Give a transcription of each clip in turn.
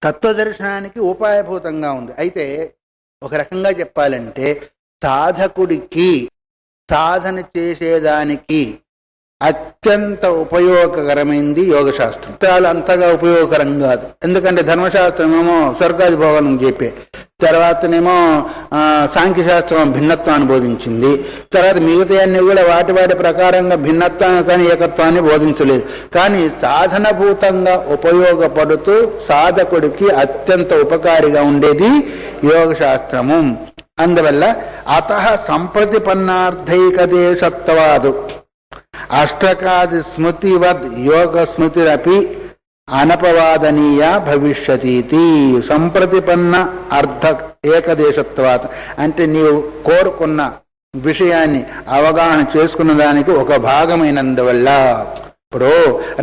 తత్వదర్శనానికి ఉపాయభూతంగా ఉంది. అయితే ఒక రకంగా చెప్పాలంటే సాధకుడికి సాధన చేసేదానికి అత్యంత ఉపయోగకరమైంది యోగశాస్త్రం. చాలా అంతగా ఉపయోగకరం కాదు. ఎందుకంటే ధర్మశాస్త్రం ఏమో స్వర్గాది భోగాలను చెప్పే, తర్వాతనేమో సాంఖ్యశాస్త్రం భిన్నత్వాన్ని బోధించింది, తర్వాత మిగతా అన్ని కూడా వాటి వాటి ప్రకారంగా భిన్నత్వాన్ని కానీ ఏకత్వాన్ని బోధించలేదు. కానీ సాధనభూతంగా ఉపయోగపడుతూ సాధకుడికి అత్యంత ఉపకారిగా ఉండేది యోగశాస్త్రము. అందువల్ల అతః సంప్రతిపన్నార్థైకదేశత్వాదు అష్టకాది స్మృతివద్ యోగ స్మృతిరపి అనపవాదనీయ భవిష్యతీతి. సంప్రతిపన్న అర్థ ఏకదేశత్వాత్ అంటే నీవు కోరుకున్న విషయాన్ని అవగాహన చేసుకున్న దానికి ఒక భాగమైనందువల్ల. ఇప్పుడు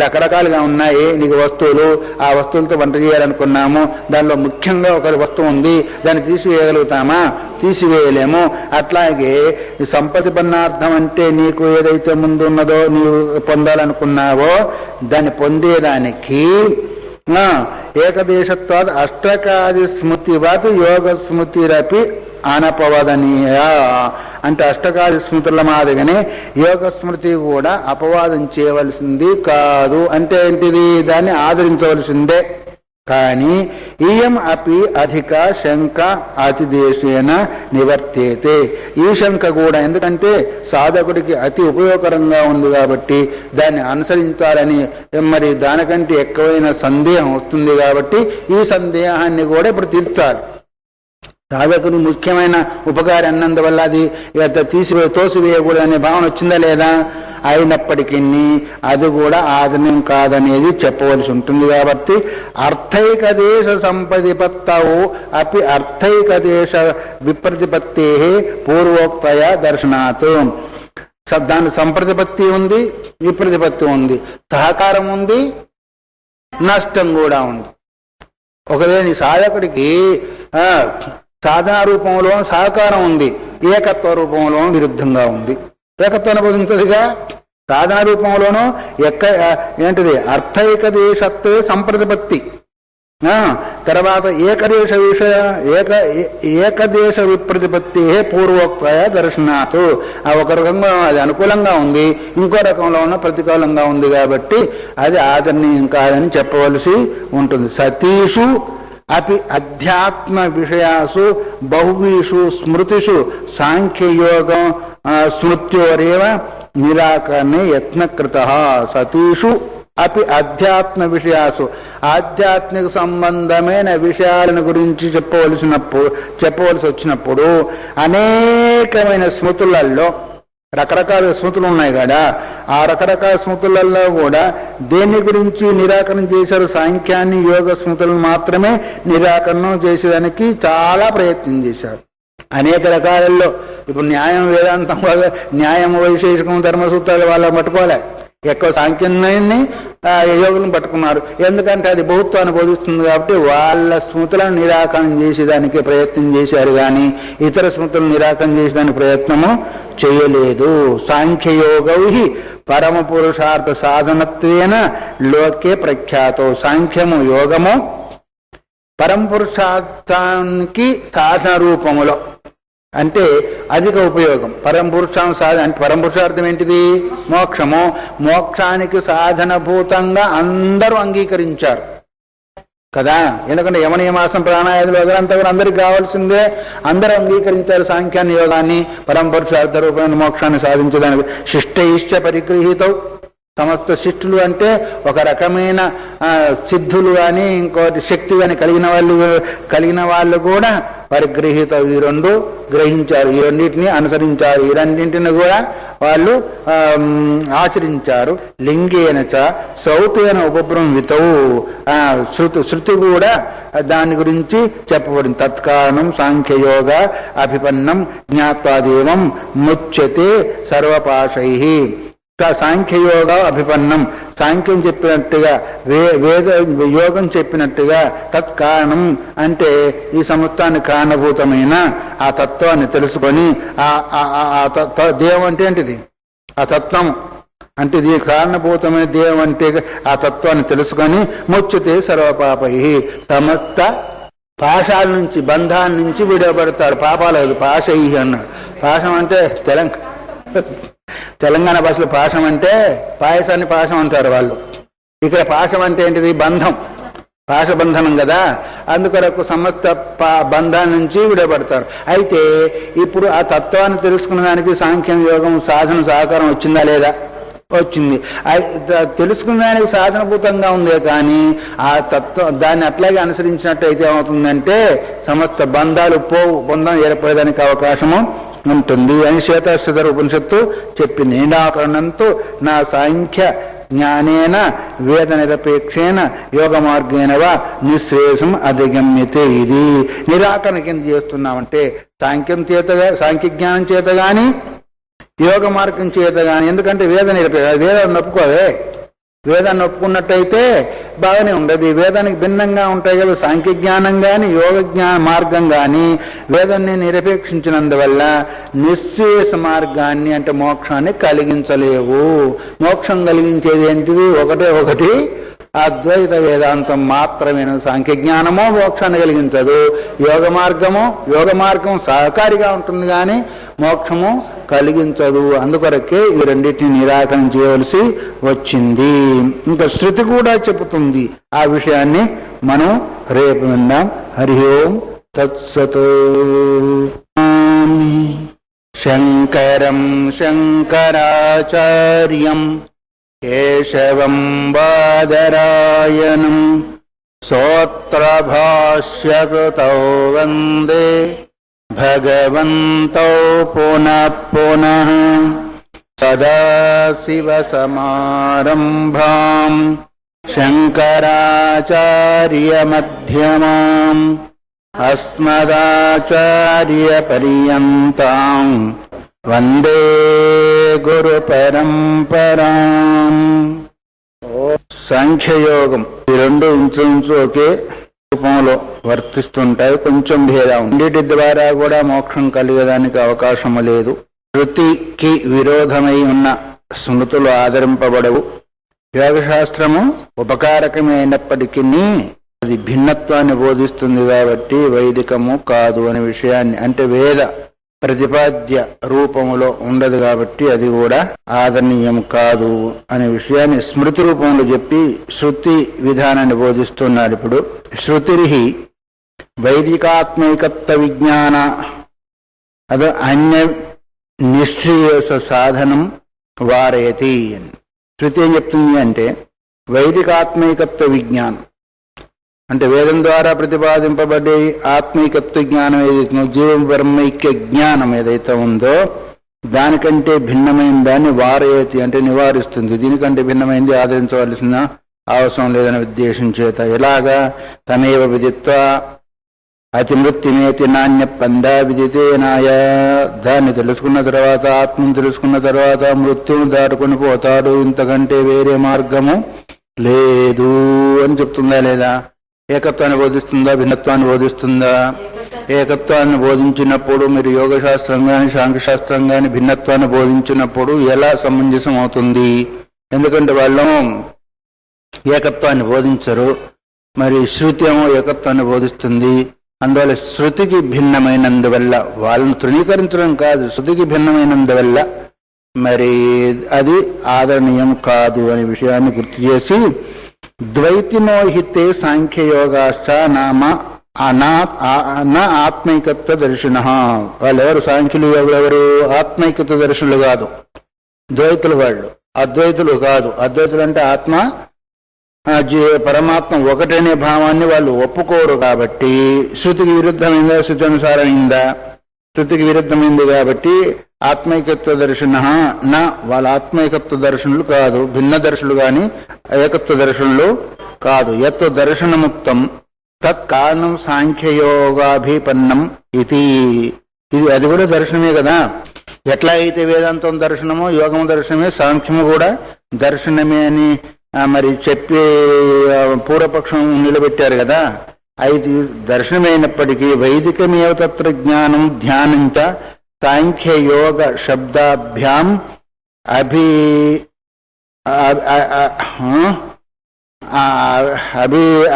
రకరకాలుగా ఉన్నాయి నీకు వస్తువులు, ఆ వస్తువులతో వంట చేయాలనుకున్నాము, దానిలో ముఖ్యంగా ఒక వస్తువు ఉంది, దాన్ని తీసివేయగలుగుతామా? తీసివేయలేము. అట్లాగే సంప్రతిపన్నార్థం అంటే నీకు ఏదైతే ముందు ఉన్నదో నీవు పొందాలనుకున్నావో దాన్ని పొందేదానికి ఏకదేశత్వాద్ అష్టకాది స్మృతివత్ యోగ స్మృతిరపి అనపవదనీయ అంటే అష్టకాది స్మృతుల మాదిరిగానే యోగ స్మృతి కూడా అపవాదం చేయవలసింది కాదు. అంటే ఏంటిది? దాన్ని ఆదరించవలసిందే. కానీ ఇయం అపి అధిక శంక అతిదేశేన నివర్తేతే. ఈ శంక కూడా ఎందుకంటే సాధకుడికి అతి ఉపయోగకరంగా ఉంది కాబట్టి దాన్ని అనుసరించాలని మరి దానికంటే ఎక్కువైన సందేహం వస్తుంది కాబట్టి ఈ సందేహాన్ని కూడా ఇప్పుడు తీర్చాలి. సాధకుని ముఖ్యమైన ఉపకారి అన్నందువల్ల అది తోసివేయకూడదనే భావన వచ్చిందా లేదా? అయినప్పటికీ అది కూడా ఆదరణం కాదనేది చెప్పవలసి ఉంటుంది. కాబట్టి అర్థైకదేశ సంప్రతిపత్తవు అపి అర్థైకదేశ విప్రతిపత్తే పూర్వోక్తయ దర్శనాత్. దాని సంప్రతిపత్తి ఉంది, విప్రతిపత్తి ఉంది, సహకారం ఉంది, నష్టం కూడా ఉంది. ఒకవేళ నీ సాధకుడికి సాధన రూపంలో సహకారం ఉంది, ఏకత్వ రూపంలో విరుద్ధంగా ఉంది. ఏకత్వాన్ని బోధించదుగా. సాధన రూపంలోనూ ఏంటిది? అర్థైకదేశత్వే సంప్రతిపత్తి. తర్వాత ఏకదేశ విషయ ఏకదేశ విప్రతిపత్తి పూర్వోక్తయ దర్శనాత్. ఒక రకంగా అది అనుకూలంగా ఉంది, ఇంకో రకంలో ఉన్న ప్రతికూలంగా ఉంది కాబట్టి అది ఆదరణీయం కాదని చెప్పవలసి ఉంటుంది. సతీషు అపి అధ్యాత్మ విషయాసు బహువిషు స్మృతిషు సాంఖ్యయోగం స్మృత్యోరేవ నిరాకరణే యత్నకృత. సతీషు అపి అధ్యాత్మ విషయాసు ఆధ్యాత్మిక సంబంధమైన విషయాలను గురించి చెప్పవలసి వచ్చినప్పుడు అనేకమైన స్మృతులలో రకరకాల స్మృతులు ఉన్నాయి కదా, ఆ రకరకాల స్మృతులలో కూడా దేని గురించి నిరాకరణ చేశారు? సాంఖ్యాన్ని, యోగ స్మృతులను మాత్రమే నిరాకరణం చేసేదానికి చాలా ప్రయత్నం చేశారు. అనేక రకాలలో ఇప్పుడు న్యాయం, వేదాంతం వాళ్ళ న్యాయం, వైశేషికం, ధర్మసూత్రాలు వాళ్ళ పట్టుకోలే. ఎక్కువ సాంఖ్యాన్ని యోగులను పట్టుకున్నారు. ఎందుకంటే అది బహుత్వాన్ని బోధిస్తుంది కాబట్టి వాళ్ళ స్మృతులను నిరాకరణ చేసేదానికి ప్రయత్నం చేశారు, కానీ ఇతర స్మృతులను నిరాకరణ చేసేదానికి ప్రయత్నము చేయలేదు. సాంఖ్యయోగౌ పరమ పురుషార్థ సాధనత్వేన లోకే ప్రఖ్యాతో. సాంఖ్యము, యోగము పరమ పురుషార్థానికి సాధన రూపములో అంటే అధిక ఉపయోగం. పరమపురుషాం సాధన అంటే పరమపురుషార్థం ఏంటిది? మోక్షము. మోక్షానికి సాధనభూతంగా అందరూ అంగీకరించారు కదా. ఎందుకంటే యమనియమాసం, ప్రాణాయాదులు వదలంతా కూడా అందరికి కావాల్సిందే. అందరూ అంగీకరించారు సాంఖ్యాన్ని, యోగాన్ని పరమపురుషార్థ రూపమైన మోక్షాన్ని సాధించడానికి. శిష్టైశ్చ పరిగృహీతౌ. సమస్త శిష్టులు అంటే ఒక రకమైన సిద్ధులు కానీ ఇంకోటి శక్తి కానీ కలిగిన వాళ్ళు కూడా పరిగృహీత. ఈ రెండు గ్రహించారు, ఈ రెండింటిని అనుసరించారు, ఈ రెండింటిని కూడా వాళ్ళు ఆచరించారు. లింగేన చ సౌతేన ఉపబ్రహ్మితవు. శృతి కూడా దాని గురించి చెప్పబడింది. తత్కారణం సాంఖ్యయోగ అభిపన్నం జ్ఞాత్వాదేవం ముచ్యతే సర్వపాశై. సాంఖ్యయోగ అభిపన్నం, సాంఖ్యం చెప్పినట్టుగా యోగం చెప్పినట్టుగా తత్కారణం అంటే ఈ సమస్తానికి కారణభూతమైన ఆ తత్వాన్ని తెలుసుకొని దేవం అంటే ఏంటిది? ఆ తత్వం. అంటే దీనికి కారణభూతమైన దేవం అంటే ఆ తత్వాన్ని తెలుసుకొని ముచ్యతే సర్వపాపై సమస్త పాశాల నుంచి బంధాల నుంచి విడబడతారు. పాపాలు పాశై అన్నాడు. పాశం అంటే తెలంగాణ భాషలో పాశం అంటే పాయసాన్ని పాశం అంటారు వాళ్ళు. ఇక్కడ పాశం అంటే ఏంటిది? బంధం, పాశబంధనం కదా. అందుకొరకు సమస్త బంధాల నుంచి విడబడతారు. అయితే ఇప్పుడు ఆ తత్వాన్ని తెలుసుకున్న దానికి సాంఖ్యం యోగం సాధన సహకారం వచ్చిందా లేదా? వచ్చింది. తెలుసుకున్న దానికి సాధనభూతంగా ఉందే కానీ ఆ తత్వం దాన్ని అట్లాగే అనుసరించినట్టయితే ఏమవుతుందంటే సమస్త బంధాలు పోవు, బంధం ఏర్పడేదానికి అవకాశము ఉంటుంది అని శ్వేతాశ్వతర ఉపనిషత్తు చెప్పింది. నిరాకరణంతో నా సాంఖ్య జ్ఞానేన వేద నిరపేక్షేణ యోగ మార్గేణ వా నిశ్రేషం అధిగమ్యతే. ఇది నిరాకరణ కింద చేస్తున్నామంటే సాంఖ్య జ్ఞానం చేత గాని యోగ మార్గం చేత గాని. ఎందుకంటే వేద నిరపేక్ష, వేదాన్ని ఒప్పుకోవే. వేదాన్ని ఒప్పుకున్నట్టయితే బాగానే ఉండదు. వేదానికి భిన్నంగా ఉంటాయి కదా సాంఖ్య జ్ఞానం కానీ యోగ మార్గం కానీ. వేదాన్ని నిరపేక్షించినందువల్ల నిశ్శేష మార్గాన్ని అంటే మోక్షాన్ని కలిగించలేవు. మోక్షం కలిగించేది ఏంటిది? ఒకటి అద్వైత వేదాంతం మాత్రమే. సాంఖ్య జ్ఞానమో మోక్షాన్ని కలిగించదు. యోగ మార్గం సహకారిగా ఉంటుంది కానీ మోక్షము కలిగించదు. అందుకొరకే ఈ రెండింటిని నిరాకరణ చేయవలసి వచ్చింది. ఇంకా శృతి కూడా చెబుతుంది ఆ విషయాన్ని. మనం రేపు విందాం. హరి ఓం తత్సత్. శంకరం శంకరాచార్యం కేశవం బాదరాయణం స్తోత్రభాష్యకృతౌ వందే భగవంతౌ పునః పునః. సదాశివసమారంభాం శంకరాచార్యమధ్యమాం అస్మదాచార్యపర్యంతాం వందే గురుపరంపరాం. సాంఖ్యయోగం ఈ రెండు ఇంచు ఒకే రూపంలో వర్తిస్తుంటాయి. కొంచెం భేదం. రెండిటి ద్వారా కూడా మోక్షం కలిగేదానికి అవకాశము లేదు. శృతికి విరోధమై ఉన్న స్మృతులు ఆదరింపబడవు. యోగశాస్త్రము ఉపకారకమే అయినప్పటికీ అది భిన్నత్వాన్ని బోధిస్తుంది కాబట్టి వైదికము కాదు అనే విషయాన్ని, అంటే వేద ప్రతిపాద్య రూపములో ఉండదు కాబట్టి అది కూడా ఆదరణీయం కాదు అనే విషయాన్ని స్మృతి రూపంలో చెప్పి శృతి విధానాన్ని బోధిస్తున్నాడు. ఇప్పుడు శృతిరిహి వైదికాత్మైకత్వ విజ్ఞాన అది అన్య నిశ్చయేస సాధనం వారయతి. శృతి ఏం చెప్తుంది అంటే వైదికాత్మైకత్వ విజ్ఞానం అంటే వేదం ద్వారా ప్రతిపాదింపబడే ఆత్మైకత్వ జ్ఞానం ఏదైతే జీవ బ్రహ్మైక్య జ్ఞానం ఏదైతే ఉందో దానికంటే భిన్నమైన దాన్ని వారయతి అంటే నివారిస్తుంది. దీనికంటే భిన్నమైంది ఆదరించవలసిన అవసరం లేదనే ఉద్దేశం చేత. ఎలాగా? తమేవ విదిత్వా అతిమృత్యుమేతి నాణ్య పందా విదితేనాయ. దాన్ని తెలుసుకున్న తర్వాత, ఆత్మను తెలుసుకున్న తర్వాత మృత్యును దాటుకొని పోతాడు. ఇంతకంటే వేరే మార్గము లేదు అని చెప్తుందా లేదా? ఏకత్వాన్ని బోధిస్తుందా? భిన్నత్వాన్ని బోధిస్తుందా? ఏకత్వాన్ని బోధించినప్పుడు మీరు యోగశాస్త్రం కానీ సాంఖ్యశాస్త్రం కానీ భిన్నత్వాన్ని బోధించినప్పుడు ఎలా సమంజసం అవుతుంది? ఎందుకంటే వాళ్ళు ఏకత్వాన్ని బోధించరు. మరి శృతి ఏమో ఏకత్వాన్ని బోధిస్తుంది. అందువల్ల శృతికి భిన్నమైనందువల్ల వాళ్ళను తృణీకరించడం కాదు, శృతికి భిన్నమైనందువల్ల మరి అది ఆదరణీయం కాదు అనే విషయాన్ని గుర్తు చేసి ద్వైతినోహితే సాంఖ్యయోగాశ్చ నామ ఆత్మైకత్వ దర్శన. వాళ్ళెవరు? సాంఖ్యులు ఎవరెవరు? ఆత్మైకత్వ దర్శనులు కాదు, ద్వైతులు. వాళ్ళు అద్వైతులు కాదు. అద్వైతులు అంటే ఆత్మ పరమాత్మ ఒకటనే భావాన్ని వాళ్ళు ఒప్పుకోరు. కాబట్టి శృతికి విరుద్ధమైందా? శృతి అనుసారమైందా? శృతికి విరుద్ధమైంది కాబట్టి ఆత్మైకత్వ దర్శన నా వాళ్ళ ఆత్మైకత్వ దర్శనులు కాదు, భిన్న దర్శనులు కానీ ఏకత్వ దర్శనులు కాదు. యత్ దర్శనముక్తం తత్ కారణం సాంఖ్యయోగాభిపన్నం ఇది. అది కూడా దర్శనమే కదా. ఎట్లా అయితే వేదాంతం దర్శనమో యోగము దర్శనమే, సాంఖ్యము కూడా దర్శనమే అని మరి చెప్పి పూర్వపక్షం నిలబెట్టారు కదా. అయితే దర్శనమైనప్పటికీ వైదికమేవ తత్ర జ్ఞానం ధ్యానంచ సాంఖ్యయోగ శబ్దాభ్యాం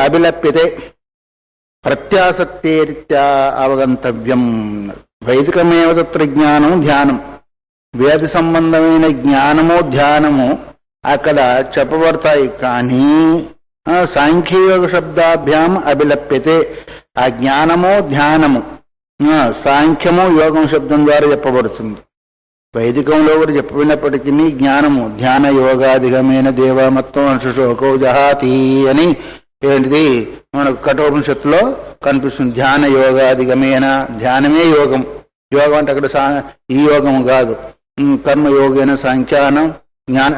అభిలప్యతే ప్రత్యాసక్తిరీత్యా అవగంతవ్యం. వైదికమేవ తత్ర జ్ఞానం ధ్యానం, వేద సంబంధమైన జ్ఞానము ధ్యానము అక్కడ చెప్పబడతాయి. కానీ సాంఖ్యయోగ శబ్దాభ్యాం అభిలప్యతే, ఆ జ్ఞానము ధ్యానము సాంఖ్యము యోగం శబ్దం ద్వారా చెప్పబడుతుంది. వైదికంలో కూడా చెప్పినప్పటికీ జ్ఞానము ధ్యాన యోగాధిగమైన దేవామత్వం అంశోకో జహాతి అని ఏంటిది మనకు కఠోపనిషత్తులో కనిపిస్తుంది. ధ్యాన యోగాధిగమైన, ధ్యానమే యోగం. యోగం అంటే అక్కడ ఈ యోగం కాదు, కర్మయోగేన సాంఖ్యానం జ్ఞాన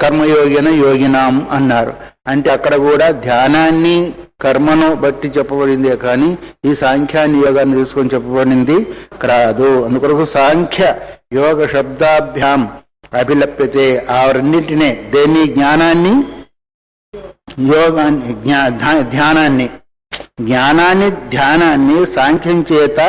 కర్మయోగేన యోగినాం అన్నారు. అంటే అక్కడ కూడా ధ్యానాన్ని కర్మను బట్టి చెప్పబడిందే కానీ ఈ సాంఖ్యాన్ని యోగాన్ని తీసుకొని చెప్పబడింది కాదు. అందుకొరకు సాంఖ్య యోగ శబ్దాభ్యాం అభిలప్యతే, ఆ రెండింటినే దేన్ని జ్ఞానాన్ని యోగాన్ని ధ్యానాన్ని సాంఖ్యం చేత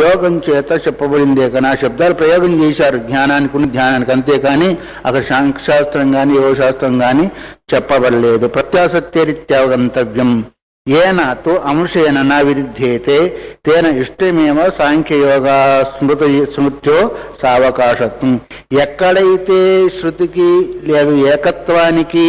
యోగం చేత చెప్పబడిందే కానీ ఆ శబ్దాలు ప్రయోగం చేశారు జ్ఞానానికి ధ్యానానికి, అంతేకాని అక్కడ సాంఖ్యశాస్త్రం కానీ యోగశాస్త్రం కానీ చెప్పబడలేదు. ప్రత్యాసక్తిరీత్యావగంతవ్యం ఏన తో అంశేన నా విరుద్ధేతే తేన ఇష్టమేవ సాంఖ్యయోగా స్మృత్యో సావకాశత్వం. ఎక్కడైతే శృతికి లేదు ఏకత్వానికి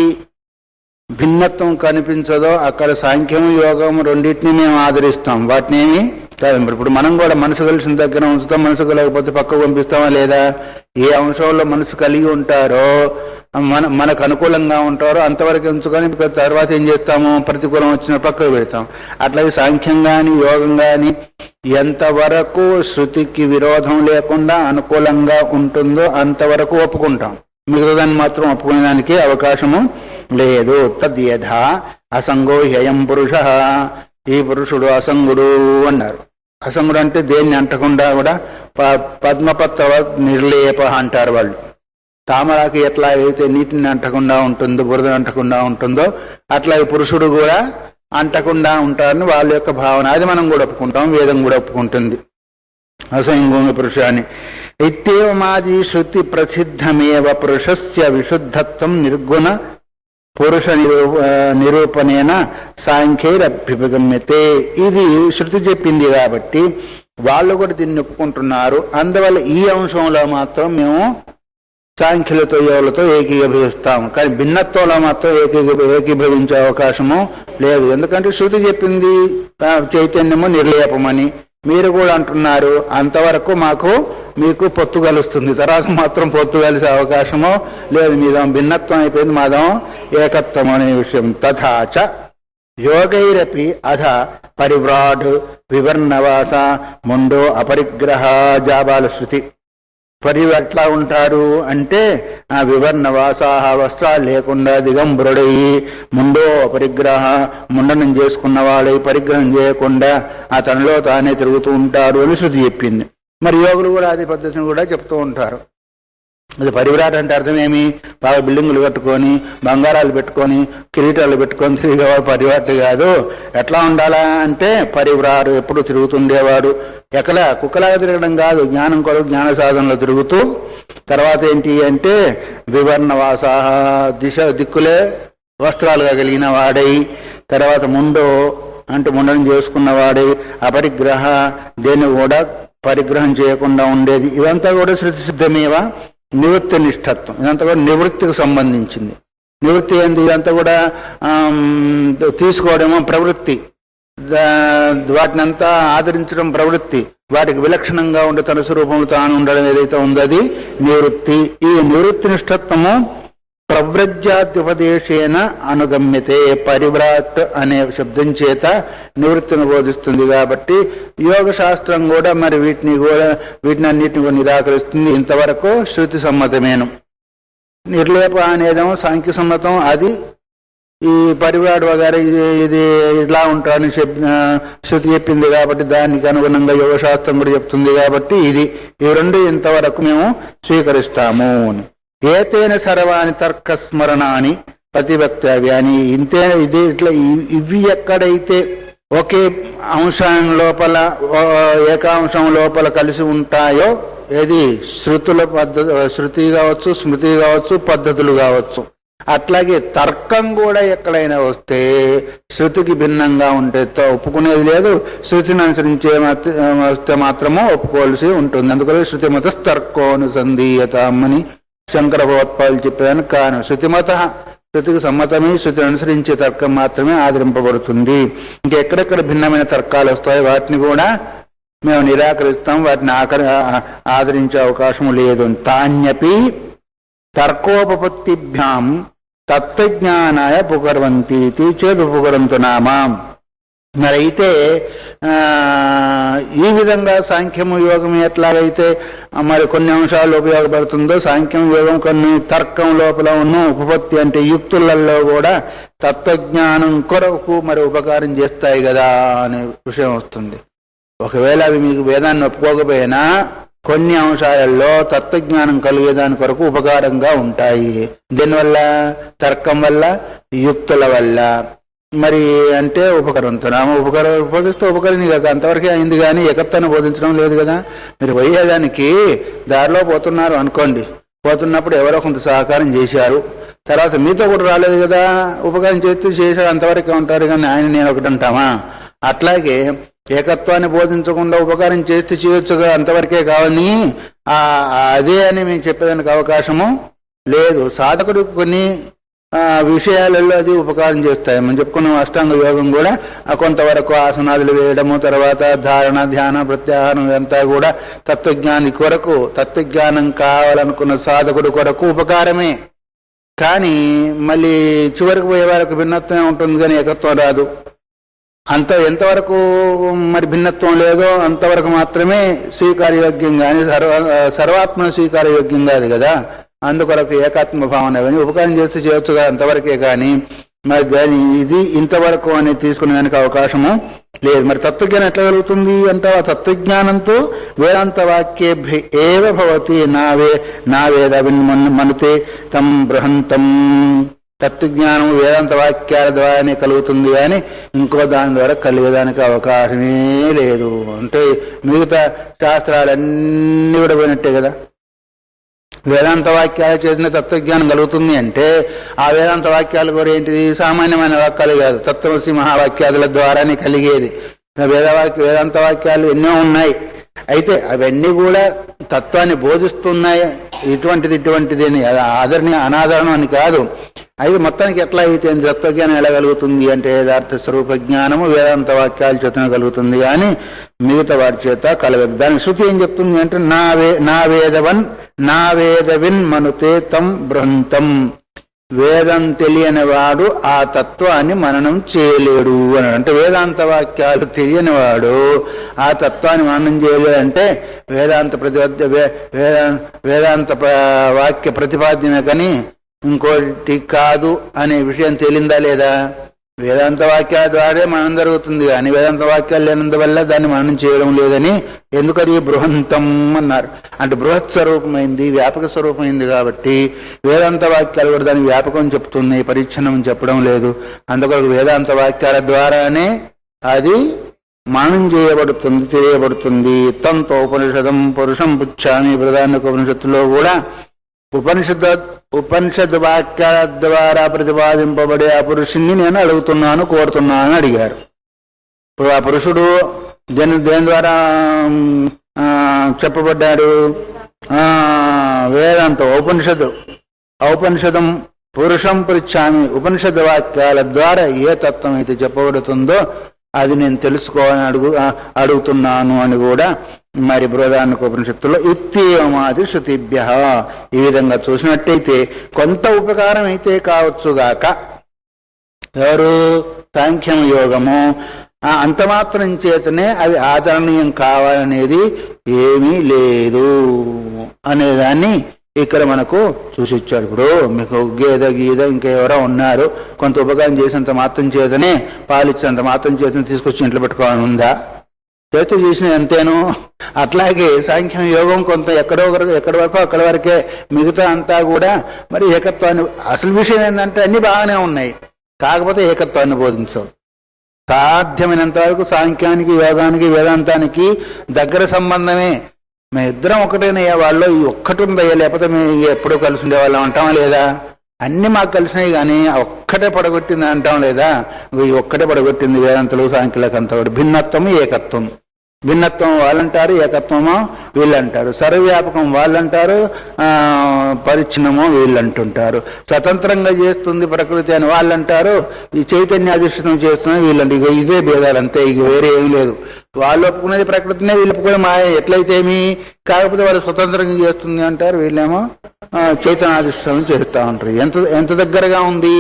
భిన్నత్వం కనిపించదో అక్కడ సాంఖ్యము యోగము రెండింటినీ మేము ఆదరిస్తాం, వాటిని ఏమి కాదు. ఇప్పుడు మనం కూడా మనసు కలిసిన దగ్గర ఉంచుతాం, మనసు కలగకపోతే పక్కకు పంపిస్తామా లేదా? ఏ అంశంలో మనసు కలిగి ఉంటారో మనకు అనుకూలంగా ఉంటారో అంతవరకు ఉంచుకొని తర్వాత ఏం చేస్తాము, ప్రతికూలం వచ్చిన పక్కకు పెడతాం. అట్లాగే సాంఖ్యం కానీ యోగం కానీ ఎంతవరకు శృతికి విరోధం లేకుండా అనుకూలంగా ఉంటుందో అంతవరకు ఒప్పుకుంటాం, మిగతాదాన్ని మాత్రం ఒప్పుకునేదానికి అవకాశము లేదు. తద్యథా అసంగో హ్యయం పురుష, ఈ పురుషుడు అసంగుడు అన్నారు. అసంగుడు అంటే దేన్ని అంటకుండా కూడా పద్మపత్ర నిర్లేప అంటారు వాళ్ళు. తామరాకి ఎట్లా అయితే నీటిని అంటకుండా ఉంటుందో, బురద అంటకుండా ఉంటుందో అట్లా ఈ పురుషుడు కూడా అంటకుండా ఉంటారని వాళ్ళ యొక్క భావన. అది మనం కూడా ఒప్పుకుంటాం, వేదం కూడా ఒప్పుకుంటుంది అసంగోమి పురుషాన్ని. ఇత్యేవమాది శృతి ప్రసిద్ధమేవ పురుషస్య విశుద్ధత్వం నిర్గుణ పురుష నిరూపణేన సాంఖ్యైరభ్యుపగమ్యతే. ఇది శృతి చెప్పింది కాబట్టి వాళ్ళు కూడా దీన్ని ఒప్పుకుంటున్నారు. అందువల్ల ఈ అంశంలో మాత్రం మేము సాంఖ్యులతో యోగులతో ఏకీభవిస్తాము, కానీ భిన్నత్వంలో మాత్రం ఏకీభవించే అవకాశము లేదు. ఎందుకంటే శృతి చెప్పింది చైతన్యము నిర్లేపమని, మీరు కూడా అంటున్నారు అంతవరకు మీకు పొత్తు కలుస్తుంది, తర్వాత మాత్రం పొత్తు కలిసే అవకాశము లేదు. మీదం భిన్నత్వం అయిపోయింది, మాదం ఏకత్వం అనే విషయం. తథాచ యోగైరపి అధ పరివ్రాఢ్ వివర్ణవాస ముండో అపరిగ్రహ జాబాల శృతి. ఎట్లా ఉంటారు అంటే వివర్ణవాసాహ వస్త్రాలు లేకుండా దిగంబరుడయి ముండో పరిగ్రహ ముండనం చేసుకున్న వాడై పరిగ్రహం చేయకుండా తనలో తానే తిరుగుతూ ఉంటారు అని శృతి చెప్పింది. మరి యోగులు కూడా అదే పద్ధతిని కూడా చెప్తూ ఉంటారు. అది పరివ్రాట్ అంటే అర్థమేమి? బాగా బిల్డింగులు కట్టుకొని బంగారాలు పెట్టుకొని కిరీటాలు పెట్టుకొని తిరిగేవాడు పరివ్రాట్ కాదు. ఎట్లా ఉండాలా అంటే పరివ్రాడు ఎప్పుడు తిరుగుతుండేవాడు, ఎక్కడ కుక్కలాగా తిరగడం కాదు, జ్ఞానం కొరకు జ్ఞాన సాధనలో తిరుగుతూ. తర్వాత ఏంటి అంటే వివర్ణవాసాహ దిక్కులే వస్త్రాలుగా కలిగిన వాడై, తర్వాత ముండో అంటే ముండనం చేసుకున్న వాడై, అపరిగ్రహ దేన్ని కూడా పరిగ్రహం చేయకుండా ఉండేది. ఇదంతా కూడా శృతి సిద్ధమేవ నివృత్తి నిష్ఠత్వం. ఇదంతా కూడా నివృత్తికి సంబంధించింది. నివృత్తి ఏంది? ఇదంతా కూడా తీసుకోవడమో ప్రవృత్తి, వాటిని అంతా ఆదరించడం ప్రవృత్తి, వాటికి విలక్షణంగా ఉండే తన స్వరూపంలో తాను ఉండడం ఏదైతే ఉందో అది నివృత్తి. ఈ నివృత్తి నిష్ఠత్వము ప్రవ్రజ్యాద్యుపదేశేన అనుగమ్యతే. పరివ్రాట్ అనే శబ్దం చేత నివృత్తిని బోధిస్తుంది కాబట్టి యోగ శాస్త్రం కూడా మరి వీటినన్నిటిని కూడా నిరాకరిస్తుంది. ఇంతవరకు శృతి సమ్మతమేను. నిర్లేప అనేదేమో సాంఖ్య సమ్మతం, అది ఈ పరివ్రాట్ వగైరా ఇది ఇట్లా ఉంటారని శృతి చెప్పింది కాబట్టి దానికి అనుగుణంగా యోగ శాస్త్రం కూడా చెప్తుంది కాబట్టి ఇవి రెండు ఇంతవరకు మేము స్వీకరిస్తాము. ఏతేన సర్వాణి తర్కస్మరణాన్ని ప్రతివక్తవ్యాన్ని. ఇంతే ఇది ఇట్లా ఇవి ఎక్కడైతే ఒకే అంశం లోపల ఏకాంశం లోపల కలిసి ఉంటాయో ఏది శృతుల పద్ధతి, శృతి కావచ్చు, స్మృతి కావచ్చు, పద్ధతులు కావచ్చు. అట్లాగే తర్కం కూడా ఎక్కడైనా వస్తే శృతికి భిన్నంగా ఉంటే ఒప్పుకునేది లేదు, శృతిని అనుసరించే వస్తే మాత్రము ఒప్పుకోవాల్సి ఉంటుంది. అందుకని శృతిమత తర్కోనుసంధీయత అని శంకర భగవత్పాదులు చెప్పాను. కాను శృతిమత, శృతికి సమ్మతమే, శృతిని అనుసరించే తర్కం మాత్రమే ఆదరింపబడుతుంది. ఇంకెక్కడెక్కడ భిన్నమైన తర్కాలు వస్తాయి వాటిని కూడా మేము నిరాకరిస్తాం, వాటిని ఆదరించే అవకాశం లేదు. తాన్యపి తర్కోపపత్తిభ్యాం తత్వజ్ఞానాయ పుకర్వంతి చేదు పుకరంతునామా. మరైతే ఈ విధంగా సాంఖ్యము యోగం ఎట్లాగైతే మరి కొన్ని అంశాలు ఉపయోగపడుతుందో, సాంఖ్యం యోగం కొన్ని తర్కం లోపల ఉన్న ఉపపత్తి అంటే యుక్తులలో కూడా తత్వజ్ఞానం కొరకు మరి ఉపకారం చేస్తాయి కదా అనే విషయం వస్తుంది. ఒకవేళ అవి మీకు వేదాన్ని ఒప్పుకోకపోయినా కొన్ని అంశాలలో తత్వజ్ఞానం కలిగేదాని కొరకు ఉపకారంగా ఉంటాయి. దీనివల్ల తర్కం వల్ల, యుక్తుల వల్ల. మరి అంటే ఉపకరించున్నాము, ఉపకరిస్తూ ఉపకరింది కాక అంతవరకే అయింది, కానీ ఏకత్వాన్ని బోధించడం లేదు కదా. మీరు పోయేదానికి దారిలో పోతున్నారు అనుకోండి, పోతున్నప్పుడు ఎవరో కొంత సహకారం చేశారు, తర్వాత మీతో కూడా రాలేదు కదా, ఉపకారం చేస్తే చేశారు, అంతవరకే ఉంటారు. కానీ ఆయన నేను ఒకటి అంటామా? అట్లాగే ఏకత్వాన్ని బోధించకుండా ఉపకారం చేస్తే చేయొచ్చుగా, అంతవరకే కావాలని అదే అని మేము చెప్పేదానికి అవకాశము లేదు. సాధకుడు కొన్ని విషయాలలో అది ఉపకారం చేస్తాయి. మనం చెప్పుకున్న అష్టాంగ యోగం కూడా కొంతవరకు ఆసనాదులు వేయడము, తర్వాత ధారణ, ధ్యాన, ప్రత్యాహారం ఇదంతా కూడా తత్వజ్ఞాని కొరకు, తత్వజ్ఞానం కావాలనుకున్న సాధకుడు కొరకు ఉపకారమే. కానీ మళ్ళీ చివరికి పోయే వారికి భిన్నత్వమే ఉంటుంది, కానీ ఏకత్వం రాదు. ఎంతవరకు మరి భిన్నత్వం లేదో అంతవరకు మాత్రమే స్వీకారయోగ్యం, కానీ సర్వాత్మ స్వీకారయోగ్యం కాదు కదా. అందుకొరకు ఏకాత్మ భావన కానీ ఉపకారం చేస్తే చేయొచ్చుగా, అంతవరకే. కానీ మరి దాని ఇది ఇంతవరకు అనేది తీసుకునే దానికి అవకాశము లేదు. మరి తత్వజ్ఞానం ఎట్లా కలుగుతుంది అంటే, ఆ తత్వజ్ఞానంతో వేదాంత వాక్యేభ్య ఏవ భవతి నా వేద మనుతే తం బృహంతం. తత్వజ్ఞానం వేదాంత వాక్యాల ద్వారానే కలుగుతుంది, కానీ ఇంకో దాని ద్వారా కలిగేదానికి అవకాశమే లేదు. అంటే మిగతా శాస్త్రాలన్నీ కూడా పోయినట్టే కదా. వేదాంత వాక్యాలు చేసిన తత్వజ్ఞానం కలుగుతుంది అంటే ఆ వేదాంత వాక్యాలు కూడా ఏంటిది? సామాన్యమైన వాక్యాలు కాదు, తత్వమసి మహావాక్యాదుల ద్వారానే కలిగేది. వేదాంత వాక్యాలు ఎన్నో ఉన్నాయి, అయితే అవన్నీ కూడా తత్వాన్ని బోధిస్తున్నాయి. ఇటువంటిది అని అనాదరణం అని కాదు. అయితే మొత్తానికి ఎట్లా అయితే తత్వజ్ఞానం ఎలా కలుగుతుంది అంటే, యథార్థ స్వరూప జ్ఞానము వేదాంత వాక్యాల చేతన కలుగుతుంది, కానీ మిగతా వారి చేత కలగదు. దాని శృతి ఏం చెప్తుంది అంటే, నా వేదవిన్ మనుతే తం బృహంతం. వేదం తెలియని వాడు ఆ తత్వాన్ని మననం చేయలేడు అని. అంటే వేదాంత వాక్యాలు తెలియని వాడు ఆ తత్వాన్ని మననం చేయలేడు అంటే వేదాంత వాక్య ప్రతిపాద్యమే కానీ ఇంకోటి కాదు అనే విషయం తెలిందా లేదా? వేదాంత వాక్యాల ద్వారా మనం జరుగుతుంది, కానీ వేదాంత వాక్యాలు లేనందువల్ల దాన్ని మనం చేయడం లేదని. ఎందుకది బృహంతం అన్నారు అంటే బృహత్ స్వరూపమైంది, వ్యాపక స్వరూపమైంది. కాబట్టి వేదాంత వాక్యాలు కూడా దాని వ్యాపకం చెప్తున్నాయి, పరిచ్ఛిన్నం చెప్పడం లేదు. అందుకొరకు వేదాంత వాక్యాల ద్వారానే అది మనం చేయబడుతుంది, తెలియబడుతుంది. తంతో ఉపనిషదం పురుషం పుచ్చామి ప్రధాన ఉపనిషత్తులో కూడా ఉపనిషద్ వాక్యాల ద్వారా ప్రతిపాదింపబడే ఆ పురుషుణ్ణి నేను అడుగుతున్నాను, కోరుతున్నాను అడిగారు. ఇప్పుడు ఆ పురుషుడు దేని ద్వారా చెప్పబడ్డాడు? వేదాంత ఔపనిషదం పురుషం పృచ్ఛామి. ఉపనిషద్ వాక్యాల ద్వారా ఏ తత్వం అయితే చెప్పబడుతుందో అది నేను తెలుసుకోవాలని అడుగుతున్నాను అని కూడా మరి బృహదారణ్యక ఉపనిషత్తులో ఇత్యేవమాది శృతిభ్య. ఈ విధంగా చూసినట్టయితే కొంత ఉపకారం అయితే కావచ్చుగాక, ఎవరు సాంఖ్యం యోగము అంత మాత్రం చేతనే అవి ఆదరణీయం కావాలనేది ఏమీ లేదు అనేదాన్ని ఇక్కడ మనకు చూసిచ్చారు. ఇప్పుడు మీకు గీద ఇంకా ఎవరో ఉన్నారు, కొంత ఉపకారం చేసినంత మాత్రం చేతనే, పాలిచ్చినంత మాత్రం చేతనే తీసుకొచ్చి ఇంట్లో పెట్టుకోవాలని ఉందా? చేతి చేసిన అంతేను. అట్లాగే సాంఖ్యం యోగం కొంత ఎక్కడి వరకు అక్కడి వరకే, మిగతా అంతా కూడా మరి ఏకత్వాన్ని. అసలు విషయం ఏంటంటే అన్ని బాగానే ఉన్నాయి, కాకపోతే ఏకత్వాన్ని బోధించవు. సాధ్యమైనంత వరకు సాంఖ్యానికి, యోగానికి, వేదాంతానికి దగ్గర సంబంధమే. మేము ఇద్దరం ఒకటేనయ్యా, వాళ్ళు ఈ ఒక్కటి ఉందయ్యా, లేకపోతే మేము ఎప్పుడూ కలిసి ఉండేవాళ్ళం అంటామా లేదా? అన్ని మాకు కలిసినాయి కానీ ఒక్కటే పడగొట్టింది అంటాం లేదా? ఈ ఒక్కటే పడగొట్టింది వేదాంతులు సాంఖ్యులకు అంతా కూడా. భిన్నత్వం ఏకత్వం, భిన్నత్వం వాళ్ళంటారు, ఏకత్వమో వీళ్ళంటారు, సర్వవ్యాపకం వాళ్ళంటారు, పరిచ్ఛిన్నమో వీళ్ళంటుంటారు, స్వతంత్రంగా చేస్తుంది ప్రకృతి అని వాళ్ళంటారు, ఈ చైతన్యాధిష్ఠితం చేస్తుంది వీళ్ళంటే. ఇక ఇవే భేదాలు అంతే, ఇక వేరే ఏమి లేదు. వాళ్ళు ఒప్పుకునేది ప్రకృతినే, వీళ్ళు ఒప్పుకునే మాయ. ఎట్లయితేమి, కాకపోతే వాళ్ళు స్వతంత్రంగా చేస్తుంది అంటారు, వీళ్ళేమో చైతన్యాధిష్ఠితం చేస్తూ ఉంటారు. ఎంత దగ్గరగా ఉంది,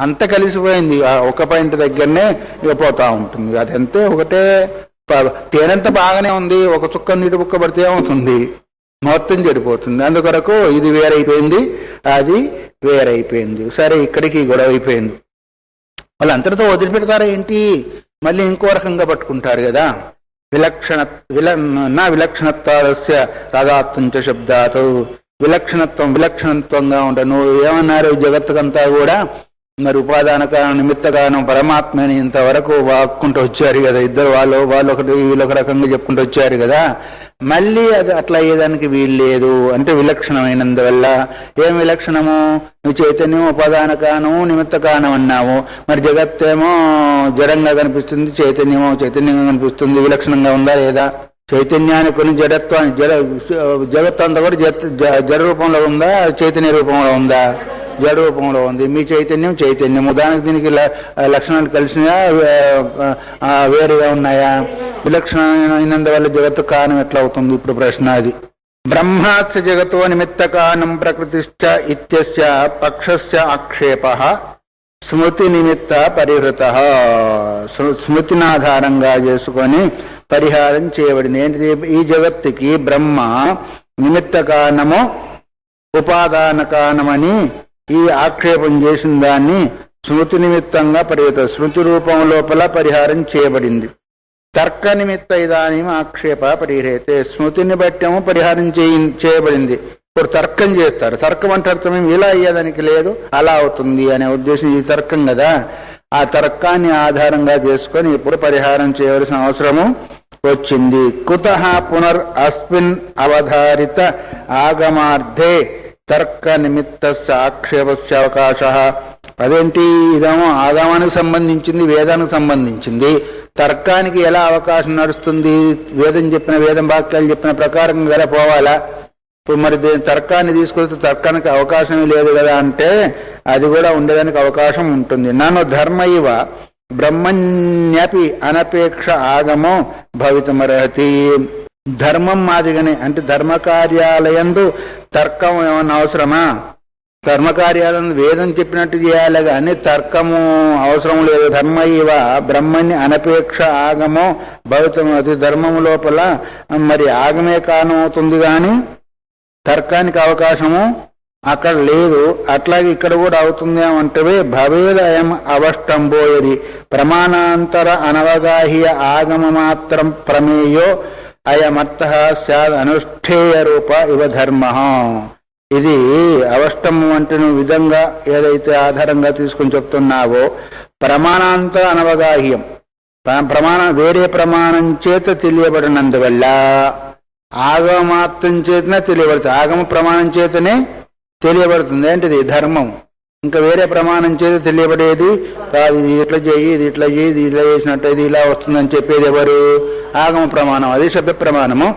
అంత కలిసిపోయింది. ఒక పాయింట్ దగ్గరనే ఇక పోతా ఉంటుంది. అదంతే, ఒకటే. తేనంత బాగానే ఉంది, ఒక చుక్క నీటి బుక్క పడితే ఏమవుతుంది, మొత్తం చెడిపోతుంది. అందుకొరకు ఇది వేరైపోయింది, అది వేరైపోయింది. సరే, ఇక్కడికి గొడవ అయిపోయింది. వాళ్ళు అంతటితో వదిలిపెడతారా ఏంటి, మళ్ళీ ఇంకో రకంగా పట్టుకుంటారు కదా. విలక్షణత్వాలస్య తదాత్తంచ శబ్దాత్. విలక్షణత్వంగా ఉంటారు. నువ్వు ఏమన్నారు, జగత్తుకంతా కూడా మరి ఉపాదాన కారణం, నిమిత్త కారణం పరమాత్మని ఇంతవరకు వాక్కుంటూ వచ్చారు కదా. ఇద్దరు వాళ్ళు ఒకటి వీళ్ళొక రకంగా చెప్పుకుంటూ వచ్చారు కదా. మళ్ళీ అది అట్లా అయ్యేదానికి వీలు లేదు. అంటే విలక్షణమైనందువల్ల. ఏం విలక్షణము, నువ్వు చైతన్యం ఉపాదాన కారణము నిమిత్త కారణం అన్నావు, మరి జగత్తేమో జడంగా కనిపిస్తుంది, చైతన్యంగా కనిపిస్తుంది. విలక్షణంగా ఉందా లేదా? చైతన్యానికి కొన్ని జడత్వాన్ని జగత్తు అంతా కూడా జడ రూపంలో ఉందా, చైతన్య రూపంలో ఉందా? జడ రూపంలో ఉంది. మీ చైతన్యము, దానికి దీనికి లక్షణాలు కలిసినాయా, వేరుగా ఉన్నాయా? విలక్షణమైనందువల్ల జగత్తు కారణం ఎట్లా అవుతుంది? ఇప్పుడు ప్రశ్న అది. బ్రహ్మాస్య జగతో నిమిత్త కారణం ప్రకృతిశ్చ ఇత్యస్య పక్షస్య ఆక్షేపః స్మృతి నిమిత్త పరిహృతః. స్మృతిని ఆధారంగా చేసుకొని పరిహారం చేయబడింది. ఏంటిది? ఈ జగత్తుకి బ్రహ్మ నిమిత్త కారణము ఉపాదాన కారణమని ఈ ఆక్షేపం చేసిన దాన్ని స్మృతి నిమిత్తంగా పరిహృత, స్మృతి రూపం లోపల పరిహారం చేయబడింది. తర్క నిమిత్త ఇదానీం ఆక్షేప పరిహృతే. స్మృతిని బట్టేమో పరిహారం చేయబడింది. ఇప్పుడు తర్కం చేస్తారు. తర్కం అంటే అర్థం ఇలా అయ్యేదానికి లేదు, అలా అవుతుంది అనే ఉద్దేశం. ఈ తర్కం కదా. ఆ తర్కాన్ని ఆధారంగా చేసుకొని ఇప్పుడు పరిహారం చేయవలసిన అవసరము వచ్చింది. కుతః పునర్ అస్మిన్ అవధారిత ఆగమార్థే తర్క నిమిత్త ఆక్షేపస్య అవకాశ. అదేంటి, ఇదేమో ఆగమానికి సంబంధించింది, వేదానికి సంబంధించింది. తర్కానికి ఎలా అవకాశం నడుస్తుంది? వేదం వాక్యాలు చెప్పిన ప్రకారం కదా పోవాలా. ఇప్పుడు మరి తర్కాన్ని తీసుకొస్తే తర్కానికి అవకాశం లేదు కదా అంటే అది కూడా ఉండేదానికి అవకాశం ఉంటుంది. నన్ను ధర్మ ఇవ బ్రహ్మణ్యపి అనపేక్ష ఆగమో భవితమర్హతి. ధర్మం మాదిగానే, అంటే ధర్మకార్యాలయందు తర్కం ఏమన్నా అవసరమా? ధర్మకార్యాలను వేదం చెప్పినట్టు చేయాలి కానీ తర్కము అవసరం లేదు. ధర్మ ఇవ బ్రహ్మణ్య అనపేక్ష ఆగమో భవితమర్హతి. ధర్మము లోపల మరి ఆగమే కారణం అవుతుంది కానీ తర్కానికి అవకాశము అక్కడ లేదు. అట్లాగే ఇక్కడ కూడా అవుతుంది అంటే భవేదయం అవష్టంబోయది ప్రమాణాంతర అనవగాహ్య ఆగమ మాత్రం ప్రమేయో అయమర్థ స్యాద్ అనుష్ఠేయ రూప ఇవ ధర్మ. ఇది అవష్టము అంటే నువ్వు విధంగా ఏదైతే ఆధారంగా తీసుకుని చెప్తున్నావో ప్రమాణాంతర అనవగాహ్యం, వేరే ప్రమాణం చేత తెలియబడినందువల్ల ఆగమ మాత్రం చేతనే తెలియబడుతుంది. ఆగమ ప్రమాణం చేతనే తెలియబడుతుంది. ఏంటిది? ధర్మం. ఇంకా వేరే ప్రమాణం చేత తెలియబడేది కాదు. ఇది ఇట్లా చేయి, ఇది ఇట్లా చేయి, ఇది ఇట్లా చేసినట్టు ఇది ఇలా వస్తుందని చెప్పేది ఎవరు? ఆగమ ప్రమాణం. అది శబ్ద ప్రమాణము.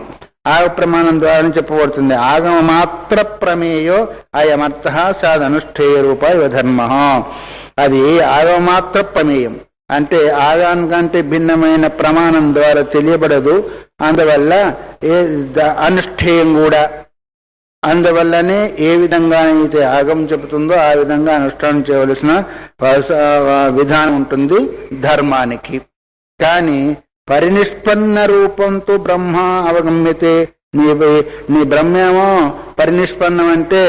ఆగ ప్రమాణం ద్వారా చెప్పబడుతుంది. ఆగమ మాత్ర ప్రమేయో అయమర్థ సాదనుష్ఠేయ రూప ఇవ ధర్మ. అది ఆగమ మాత్ర ప్రమేయం అంటే ఆగానికంటే భిన్నమైన ప్రమాణం ద్వారా తెలియబడదు. అందువల్ల అనుష్ఠేయం కూడా. అందువల్లనే ఏ విధంగా అయితే ఆగం చెబుతుందో ఆ విధంగా అనుష్ఠానం చేయవలసిన విధానం ఉంటుంది ధర్మానికి. కానీ పరినిష్పన్న రూపంతో బ్రహ్మ అవగమ్యతే. నీ బ్రహ్మేమో పరినిష్పన్నం అంటే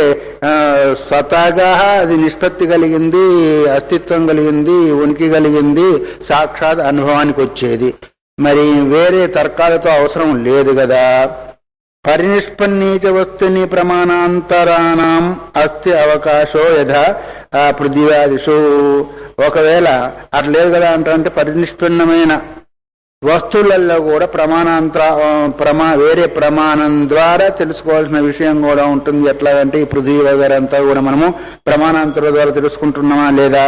స్వతహాగా అది నిష్పత్తి కలిగింది, అస్తిత్వం కలిగింది, ఉనికి కలిగింది, సాక్షాత్ అనుభవానికి వచ్చేది. మరి వేరే తర్కాలతో అవసరం లేదు కదా. పరినిష్పన్నీచ వస్తుని ప్రమాణాంతరాణం అస్తి అవకాశో యథా పృథివ్యాదిషు. ఒకవేళ అట్లా లేదు కదా అంటే పరినిష్పన్నమైన వస్తువులలో కూడా వేరే ప్రమాణం ద్వారా తెలుసుకోవాల్సిన విషయం కూడా ఉంటుంది. ఎట్లాగంటే ఈ పృథ్వీ వగైరా అంతా కూడా మనము ప్రమాణాంతర ద్వారా తెలుసుకుంటున్నామా లేదా?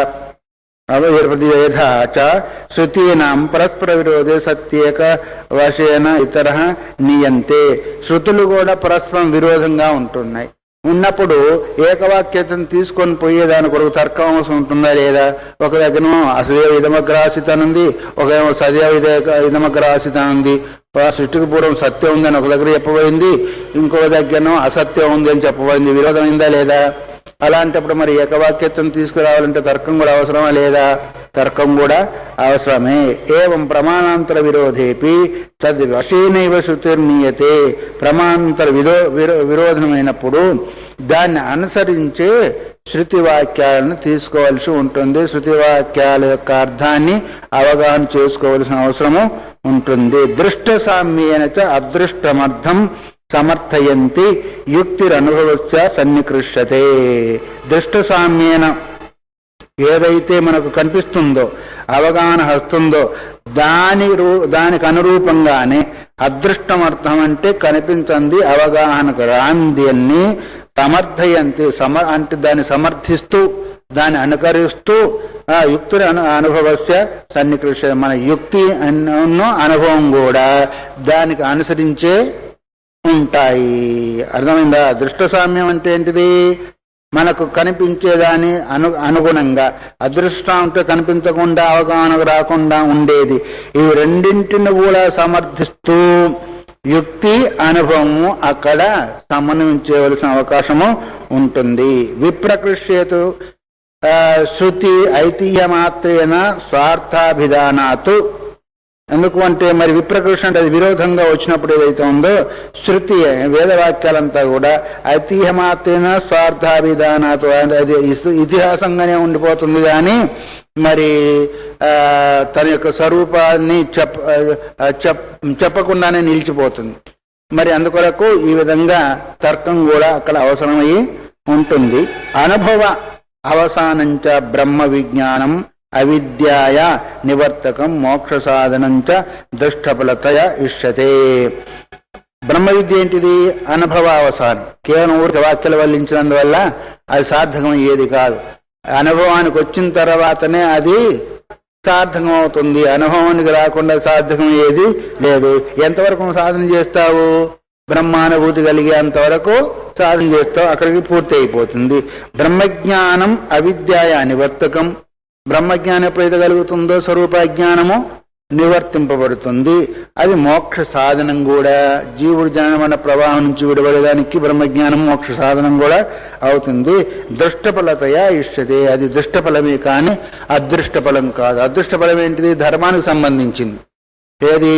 శృతీనాం పరస్పర విరోధే సత్యేక వశేన ఇతర నీయంతే. శృతులు కూడా పరస్పరం విరోధంగా ఉంటున్నాయి. ఉన్నప్పుడు ఏకవాక్యతను తీసుకొని పోయేదాని కొరకు తర్కం అవసరం ఉంటుందా లేదా? ఒక దగ్గర అసదేవ ఇదమగ్రాసిత ఉంది, ఒక సదేవ ఇదమగ్రాసిత ఉంది. సృష్టికి పూర్వం సత్యం ఉందని ఒక దగ్గర చెప్పబడింది, ఇంకొక దగ్గర అసత్యం ఉంది అని చెప్పబడింది. విరోధం అయిందా లేదా? అలాంటప్పుడు మరి ఏకవాక్యతను తీసుకురావాలంటే తర్కం కూడా అవసరమా లేదా? తర్కం కూడా అవసరమే. ఏవం ప్రమాణాంతర విరోధేపి తద్ వశేనైవ శృతిర్నీయతే. ప్రమాణాంతర విరోధమైనప్పుడు దాన్ని అనుసరించే శృతి వాక్యాలను తీసుకోవాల్సి ఉంటుంది. శృతి వాక్యాల యొక్క అర్థాన్ని అవగాహన చేసుకోవాల్సిన అవసరము ఉంటుంది. దృష్ట సామ్యేన చ అదృష్టమర్థం సమర్థయంతి యుక్తిరనుభవస్య సన్నికృష్యతే. దృష్ట సామ్యేన ఏదైతే మనకు కనిపిస్తుందో, అవగాహన వస్తుందో దానికి అనురూపంగానే అదృష్టమర్థం అంటే కనిపించింది అవగాహనకు రాందిని సమర్థయంతి అంటే దాన్ని సమర్థిస్తూ దాన్ని అనుకరిస్తూ యుక్తి అనుభవస్య సన్నికృష్య. మన యుక్తి అనుభవం కూడా దానికి అనుసరించే ఉంటాయి. అర్థమైందా? దృష్ట సామ్యం అంటే ఏంటిది? మనకు కనిపించేదాని అనుగుణంగా. అదృష్టం అంటే కనిపించకుండా అవగాహనకు రాకుండా ఉండేది. ఇవి రెండింటిని కూడా సమర్థిస్తూ యుక్తి అనుభవము అక్కడ సమన్వయించవలసిన అవకాశము ఉంటుంది. విప్రకృష్యేతు శృతి ఐతిహ్యమాత్రేన స్వార్థాభిధానాతు. ఎందుకు అంటే మరి విప్రకృష్ణ అంటే అది విరోధంగా వచ్చినప్పుడు ఏదైతే ఉందో శృతి వేదవాక్యాలంతా కూడా ఐతిహ్యమాత్రేన స్వార్థాభిధానాతు అది ఇతిహాసంగానే ఉండిపోతుంది. కానీ మరి తన యొక్క స్వరూపాన్ని చెప్పకుండానే నిలిచిపోతుంది. మరి అందుకొరకు ఈ విధంగా తర్కం కూడా అక్కడ అవసరమై ఉంటుంది. అనుభవ అవసానంచ బ్రహ్మ విజ్ఞానం అవిద్యాయ నివర్తకం మోక్ష సాధనంచ దుష్టఫలతయ ఇష్యతే. బ్రహ్మ విద్య ఏంటిది? అనుభవావసానం. కేవలం ఊరికి వాక్యాలు వల్లించినందువల్ల అది సార్థకమయ్యేది కాదు. అనుభవానికి వచ్చిన తర్వాతనే అది సార్థకం అవుతుంది. అనుభవానికి రాకుండా సార్థకమయ్యేది లేదు. ఎంతవరకు సాధన చేస్తావు? బ్రహ్మానుభూతి కలిగేంతవరకు సాధన చేస్తావు, అక్కడికి పూర్తి అయిపోతుంది. బ్రహ్మజ్ఞానం అవిద్యాయ నివర్తకం. బ్రహ్మజ్ఞానం ఎప్పుడైతే కలుగుతుందో స్వరూపజ్ఞానము నివర్తింపబడుతుంది. అది మోక్ష సాధనం కూడా. జీవుడు జ్ఞానమైన ప్రవాహం నుంచి విడబడేదానికి బ్రహ్మజ్ఞానం మోక్ష సాధనం కూడా అవుతుంది. దృష్టఫలతయా ఇష్టతే. అది దృష్టఫలమే కానీ అదృష్టఫలం కాదు. అదృష్టఫలం ఏంటిది? ధర్మానికి సంబంధించింది. ఏది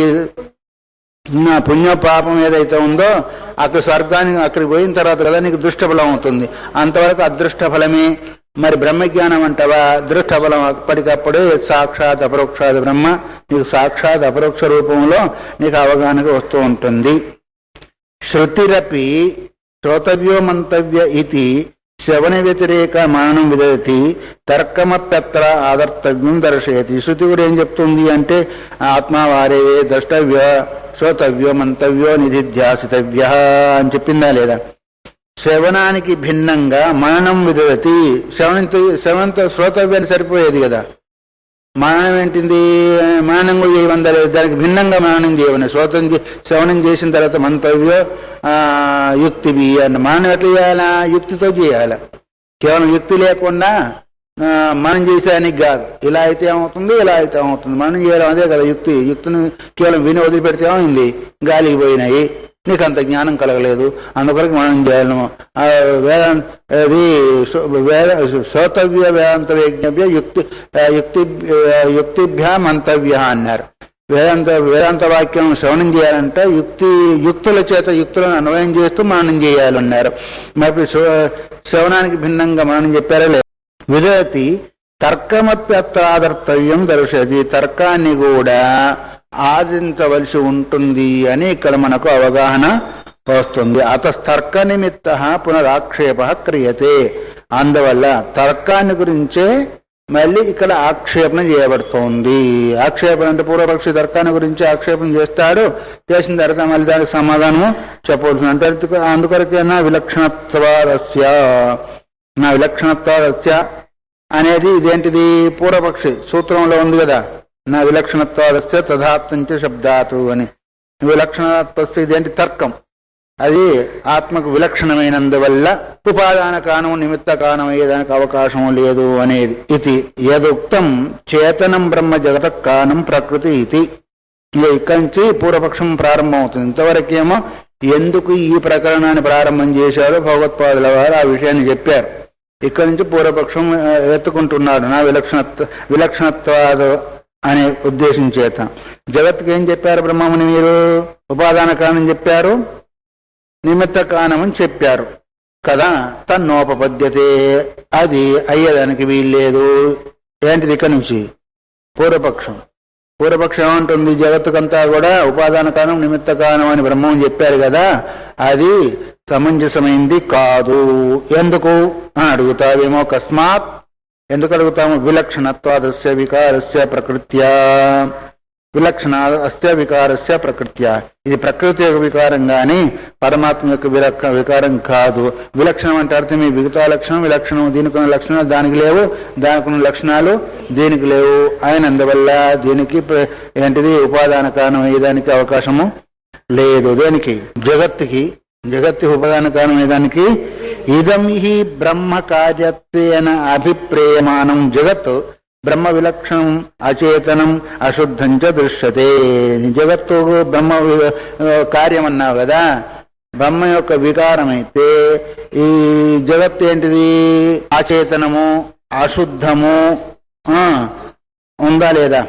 పుణ్య పాపం ఏదైతే ఉందో అక్కడ స్వర్గానికి అక్కడికి పోయిన తర్వాత కదా నీకు దృష్టఫలం అవుతుంది. అంతవరకు అదృష్ట ఫలమే. మరి బ్రహ్మజ్ఞానం అంటావా? దృష్టఫలం అప్పటికప్పుడే సాక్షాత్ అపరోక్షాది బ్రహ్మ నీకు సాక్షాత్ అపరోక్ష రూపంలో నీకు అవగాహనగా వస్తూ ఉంటుంది. శృతిరపి శ్రోతవ్యో మంతవ్య ఇది శ్రవణ వ్యతిరేక మానం విదతి తర్కమప్యత్ర ఆదర్తవ్యం దర్శయతి. శృతి కూడా ఏం చెప్తుంది అంటే ఆత్మవారే ద్రష్టవ్య శ్రోతవ్యో మంతవ్యో నిధిధ్యాసితవ్య అని చెప్పిందా లేదా? శ్రవణానికి భిన్నంగా మననం విదతి. శ్రవణంతో శ్రోతవ్యాన్ని సరిపోయేది కదా. మననం ఏంటింది? మననం కూడా చేయమందలేదు. దానికి భిన్నంగా మననం చేయమని శ్రవణం చేసిన తర్వాత మంతవ్యో యుక్తివి అన్న. మననం ఎట్లా చేయాలా? యుక్తితో చేయాలా. కేవలం యుక్తి లేకుండా మనం చేసేదానికి కాదు. ఇలా అయితే ఏమవుతుంది, ఇలా అయితే ఏమవుతుంది. మనం చేయడం అదే కదా యుక్తి. యుక్తిని కేవలం విని వదిలిపెడితే ఏమైంది? గాలికి పోయినాయి, నీకు అంత జ్ఞానం కలగలేదు. అందుకొరకు మనం చేయను. శ్రోతవ్య వేదాంత వైజ్ఞవ్య యుక్తిభ్యా మంతవ్య అన్నారు. వేదాంత వాక్యం శ్రవణం చేయాలంటే యుక్తుల చేత యుక్తులను అన్వయం చేస్తూ మననం చేయాలన్నారు. మరి శ్రవణానికి భిన్నంగా మనం చెప్పారా లేదు? విదతి తర్కమప్యత్రాదర్తవ్యం దర్శతి. తర్కాన్ని కూడా ఆదించవలసి ఉంటుంది అని ఇక్కడ మనకు అవగాహన వస్తుంది. అతస్తర్క నిమిత్త పునరాక్షేప క్రియతే. అందువల్ల తర్కాన్ని గురించే మళ్ళీ ఇక్కడ ఆక్షేపణ చేయబడుతోంది. ఆక్షేపణ అంటే పూర్వపక్షి తర్కాన్ని గురించి ఆక్షేపణ చేస్తాడు. చేసిన తర్వాత మళ్ళీ దానికి సమాధానము చెప్పవలసింది. అంటే అందుకొరకే నా విలక్షణత్వాదస్య అనేది ఇదేంటిది పూర్వపక్షి సూత్రంలో ఉంది కదా, నా విలక్షణత్వాదస్య తథాత్మంచ శబ్దాతు అని. విలక్షణత్వస్య ఇదేంటి తర్కం, అది ఆత్మకు విలక్షణమైనందువల్ల ఉపాదాన కారణం నిమిత్త కారణం అయ్యేదానికి అవకాశం లేదు అనేది. ఇది యదుక్తం చేతనం బ్రహ్మ జగత కారణం ప్రకృతి ఇది. ఇక్కడి నుంచి పూర్వపక్షం ప్రారంభమవుతుంది. ఇంతవరకేమో ఎందుకు ఈ ప్రకరణాన్ని ప్రారంభం చేశారో భగవత్పాదుల వారు ఆ విషయాన్ని చెప్పారు. ఇక్కడి నుంచి పూర్వపక్షం ఎత్తుకుంటున్నాడు నా విలక్షణత్వాదు అనే ఉద్దేశం చేత. జగత్తుకి ఏం చెప్పారు బ్రహ్మముని మీరు? ఉపాదాన కారణం చెప్పారు, నిమిత్త కారణమని చెప్పారు కదా. తన్నోపపద్యతే, అది అయ్యేదానికి వీల్లేదు. ఏంటిది ఇక్కడి నుంచి పూర్వపక్షం ఏమంటుంది? జగత్తుకంతా కూడా ఉపాదాన కారణం నిమిత్త కారణం అని బ్రహ్మం చెప్పారు కదా, అది సమంజసమైంది కాదు. ఎందుకు అని అడుగుతావేమో. అకస్మాత్ ఎందుకు అడుగుతాము? విలక్షణత్వాదస్య వికారస్య ప్రకృత్యా. అస్య వికారస్య ప్రకృత్యా, ఇది ప్రకృతి యొక్క వికారం కానీ పరమాత్మ యొక్క వికారం కాదు. విలక్షణం అంటే అర్థం ఈ విగతా లక్షణం విలక్షణం, దీనికి ఉన్న లక్షణాలు దానికి లేవు, దానికి ఉన్న లక్షణాలు దీనికి లేవు అయినందువల్ల దీనికి ఏంటిది ఉపాదాన కారణం అయ్యేదానికి అవకాశము లేదు. దేనికి? జగత్తుకి ఉపాదాన కారణం అయ్యేదానికి. ఇదం హి బ్రహ్మ కార్యత్వేన అభిప్రేయమానం జగత్ బ్రహ్మ విలక్షణం అచేతనం అశుద్ధం చ దృశ్యతే. జగత్తు బ్రహ్మ కార్యం అన్నావు కదా, బ్రహ్మ యొక్క వికారం అయితే ఈ జగత్తు ఏంటిది? అచేతనము అశుద్ధము ఉందా లేదా?